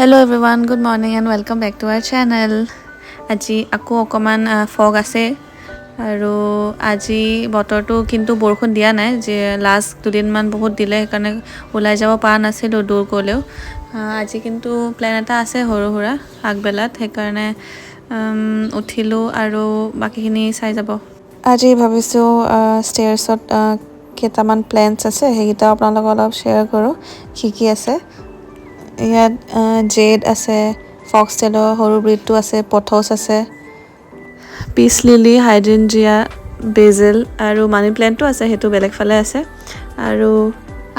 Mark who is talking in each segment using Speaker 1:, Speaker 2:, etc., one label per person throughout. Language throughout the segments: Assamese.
Speaker 1: Hello everyone, good morning and welcome back to our channel. আজি আকৌ অকমান ফগ আছে আৰু আজি বতৰটো কিন্তু বৰষুণ দিয়া নাই যে লাষ্ট দুদিনমান বহুত দিলে কাৰণে ওলাই যাব পৰা নাছিল দূৰ গলেও আজি কিন্তু প্ল্যান এটা আছে সৰু সুৰা আগবেলাত সেইকাৰণে উঠিলো আৰু বাকিখিনি চাই যাব আজি ভাবিছো ষ্টেয়াৰ্ছত কেইটামান প্লেনছ আছে সেইকেইটা আপোনালোকক অলপ শ্বেয়াৰ কৰো কি আছে ইয়াত জেড আছে ফক্সটেলৰ সৰু ব্ৰিডটো আছে পথছ আছে পিচ লিলি হাইড্ৰেঞ্জিয়া বেজেল আৰু মানি প্লেণ্টটো আছে সেইটো বেলেগ ফালে আছে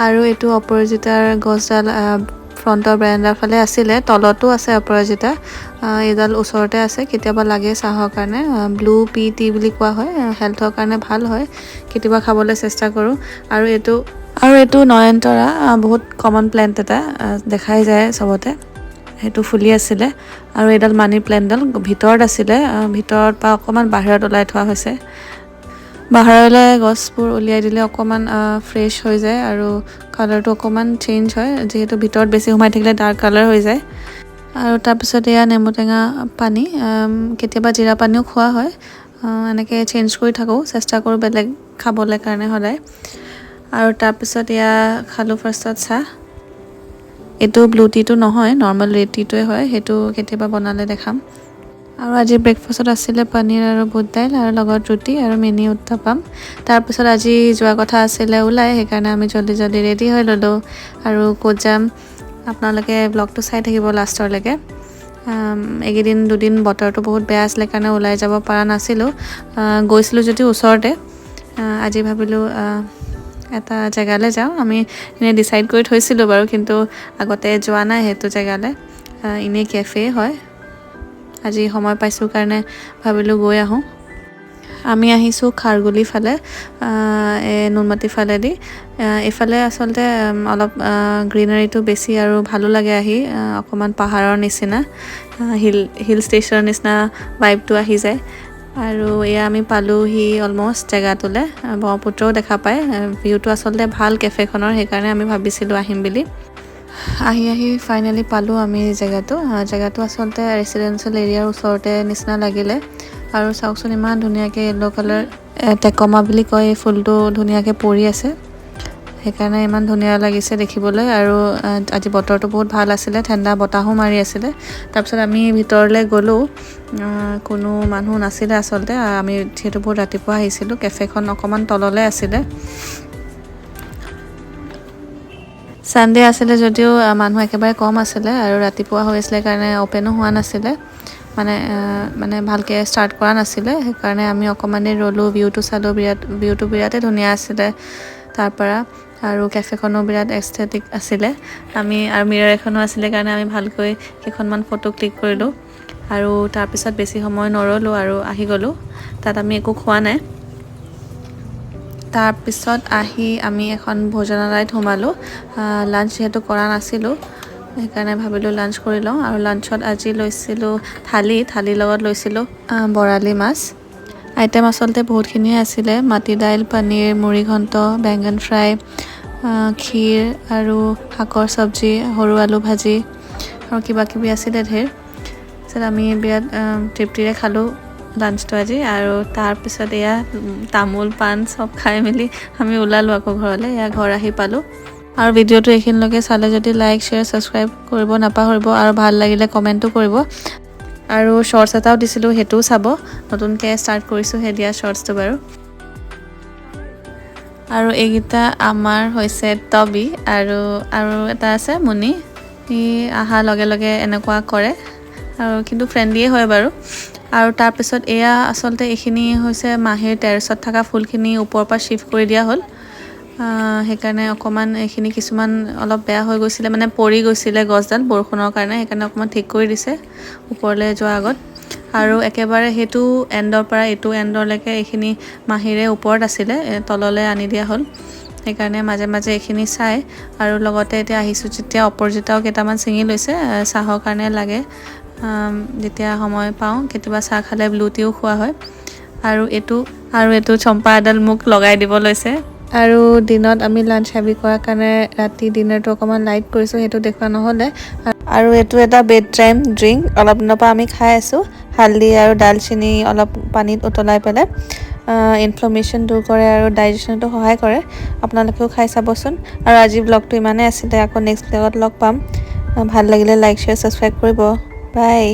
Speaker 1: আৰু এইটো অপৰাজিতাৰ গছডাল ফ্ৰণ্টৰ ব্ৰেণ্ডাৰ ফালে আছিলে তলতো আছে অপৰাজিতা এডাল ওচৰতে আছে কেতিয়াবা লাগে চাহৰ কাৰণে ব্লু পি টি বুলি কোৱা হয় হেলথৰ কাৰণে ভাল হয় কেতিয়াবা খাবলৈ চেষ্টা কৰোঁ আৰু এইটো নয়নতৰা বহুত কমন প্লেণ্ট এটা দেখাই যায় সবতে সেইটো ফুলি আছিলে আৰু এডাল মানি প্লেণ্টডাল ভিতৰত আছিলে ভিতৰত বা অকমান বাহিৰত ওলাই থোৱা হৈছে বাহিৰলৈ গছবোৰ উলিয়াই দিলে অকমান ফ্ৰেছ হৈ যায় আৰু কালাৰটো অকমান চেঞ্জ হয় যেহেতু ভিতৰত বেছি সোমাই থাকিলে ডাৰ্ক কালাৰ হৈ যায় আৰু তাৰপিছত এয়া নেমুটেঙা পানী কেতিয়াবা জিৰা পানীও খোৱা হয় এনেকৈ চেঞ্জ কৰি থাকোঁ চেষ্টা কৰোঁ বেলেগ খাবলৈ কাৰণে সদায় আৰু তাৰপিছত এয়া খালোঁ ফাৰ্ষ্টত চাহ এইটো ব্লু টিটো নহয় নৰ্মেল ৰেড টিটোৱে হয় সেইটো কেতিয়াবা বনালে দেখাম আৰু আজি ব্ৰেকফাষ্টত আছিলে পনীৰ আৰু বুট দাইল আৰু লগত ৰুটি আৰু মিনি উত্তাপাম তাৰপিছত আজি যোৱা কথা আছিলে ওলাই সেইকাৰণে আমি জলদি ৰেডি হৈ ল'লোঁ আৰু ক'ত যাম আপোনালোকে ব্লগটো চাই থাকিব লাষ্টৰলৈকে এইকেইদিন দুদিন বতৰটো বহুত বেয়া আছিলে কাৰণে ওলাই যাব পৰা নাছিলোঁ গৈছিলোঁ যদিও ওচৰতে আজি ভাবিলোঁ এটা জেগালৈ যাওঁ আমি এনে ডিসাইড কৰি থৈছিলোঁ বাৰু কিন্তু আগতে যোৱা নাই সেইটো জেগালৈ ইনে কেফে হয় আজি সময় পাইছোঁ কাৰণে ভাবিলোঁ গৈ আহোঁ আমি আহিছোঁ খাৰগুলি ফালে নুনমাটি ফালেদি এইফালে আচলতে অলপ গ্ৰীনাৰীটো বেছি আৰু ভালো লাগে আহি অকমান পাহাৰৰ নিচিনা হিল ষ্টেচনৰ নিচিনা ভাইবটো আহি যায় আৰু এয়া আমি পালোহি অলমষ্ট জেগাটোলৈ ব্ৰহ্মপুত্ৰও দেখা পায় ভিউটো আচলতে ভাল কেফেখনৰ সেইকাৰণে আমি ভাবিছিলোঁ আহিম বুলি আহি ফাইনেলি পালোঁ আমি জেগাটো আচলতে ৰেচিডেঞ্চিয়েল এৰিয়াৰ ওচৰতে নিচিনা লাগিলে আৰু চাওকচোন ইমান ধুনীয়াকৈ য়েল্লো কালাৰ টেকমা বুলি কয় এই ফুলটো ধুনীয়াকৈ পৰি আছে সেইকাৰণে ইমান ধুনীয়া লাগিছে দেখিবলৈ আৰু আজি বতৰটো বহুত ভাল আছিলে ঠাণ্ডা বতাহো মাৰি আছিলে তাৰপিছত আমি ভিতৰলৈ গ'লোঁ কোনো মানুহ নাছিলে আচলতে আমি যিহেতু বহুত ৰাতিপুৱা আহিছিলোঁ কেফেখন অকমান তললৈ আছিলে সানডে আছিলে যদিও মানুহ একেবাৰে কম আছিলে আৰু ৰাতিপুৱা হৈ আছিলে কাৰণে ওপেনো হোৱা নাছিলে মানে ভালকৈ ষ্টাৰ্ট কৰা নাছিলে সেইকাৰণে আমি অকমানে ৰ'লো ভিউটো চালোঁ ভিউটো বিৰাটেই ধুনীয়া আছিলে তাৰপৰা আৰু কেফেখনো বিৰাট এস্থেটিক আছিলে আমি আৰু মিৰৰ এখনো আছিলে কাৰণে আমি ভালকৈ কেইখনমান ফটো ক্লিক কৰিলোঁ আৰু তাৰপিছত বেছি সময় নৰলোঁ আৰু আহি গ'লোঁ তাত আমি একো খোৱা নাই তাৰপিছত আহি আমি এখন ভোজনালয়ত সোমালোঁ লাঞ্চ যেহেতু কৰা নাছিলোঁ সেইকাৰণে ভাবিলোঁ লাঞ্চ কৰি লওঁ আৰু লাঞ্চত আজি লৈছিলোঁ থালিৰ লগত লৈছিলোঁ বৰালি মাছ আইটেম আচলতে বহুতখিনিয়ে আছিলে মাটি দাইল পনীৰ মুড়ি ঘণ্ট বেঙেন ফ্ৰাই ক্ষীৰ আৰু শাকৰ চব্জি সৰু আলু ভাজি আৰু কিবা কিবি আছিলে ঢেৰ তাৰপিছত আমি বিৰাট তৃপ্তিৰে খালোঁ লাঞ্চটো আজি আৰু তাৰপিছত এয়া তামোল পাণ চব খাই মেলি আমি ওলালোঁ আকৌ ঘৰলৈ ঘৰ আহি পালোঁ আৰু ভিডিঅ'টো এইখিনিলৈকে চালে যদি লাইক শ্বেয়াৰ ছাবস্ক্ৰাইব কৰিব নাপাহৰিব আৰু ভাল লাগিলে কমেণ্টো কৰিব আৰু শৰ্টছ এটাও দিছিলোঁ সেইটোও চাব নতুনকৈ ষ্টাৰ্ট কৰিছোঁ সেই দিয়া শৰ্টছটো বাৰু আৰু এইকেইটা আমাৰ হৈছে টবি আৰু এটা আছে মুনি সি অহাৰ লগে লগে এনেকুৱা কৰে আৰু কিন্তু ফ্ৰেণ্ডলিয়ে হয় বাৰু আৰু তাৰপিছত এয়া আচলতে এইখিনি হৈছে মাহিৰ টেৰেছত থকা ফুলখিনি ওপৰৰ পৰা শ্বিফ্ট কৰি দিয়া হ'ল সেইকাৰণে অকমান এইখিনি কিছুমান অলপ বেয়া হৈ গৈছিলে মানে পৰি গৈছিলে গছডাল বৰষুণৰ কাৰণে সেইকাৰণে অকমান ঠিক কৰি দিছে ওপৰলৈ যোৱাৰ আগত আৰু একেবাৰে সেইটো এণ্ডৰ পৰা এইটো এণ্ডলৈকে এইখিনি মাহিৰে ওপৰত আছিলে তললৈ আনি দিয়া হ'ল সেইকাৰণে মাজে মাজে এইখিনি চাই আৰু লগতে এতিয়া আহিছোঁ যেতিয়া অপৰাজিতাও কেইটামান ছিঙি লৈছে চাহৰ কাৰণে লাগে যেতিয়া সময় পাওঁ কেতিয়াবা চাহ খালে ব্লু টিও খোৱা হয় আৰু এইটো চম্পা এডাল মোক লগাই দিব লৈছে আৰু দিনত আমি লাঞ্চ হেভি কৰাৰ কাৰণে ৰাতি ডিনাৰটো অকণমান লাইট কৰিছোঁ, সেইটো দেখুওৱা নহ'লে। আৰু এইটো এটা বেড টাইম ড্ৰিংক, অলপ দিনৰ পৰা আমি খাই আছোঁ। হালধি আৰু ডালচেনি অলপ পানীত উতলাই পেলাই ইনফ্লামেশ্যন দূৰ কৰে আৰু ডাইজেশ্যনতো সহায় কৰে। আপোনালোকেও খাই চাবচোন। আৰু আজি ব্লগটো ইমানেই আছিলে, আকৌ নেক্সট ব্লগত লগ পাম। ভাল লাগিলে লাইক শ্বেয়াৰ ছাবস্ক্ৰাইব কৰিব। বাই।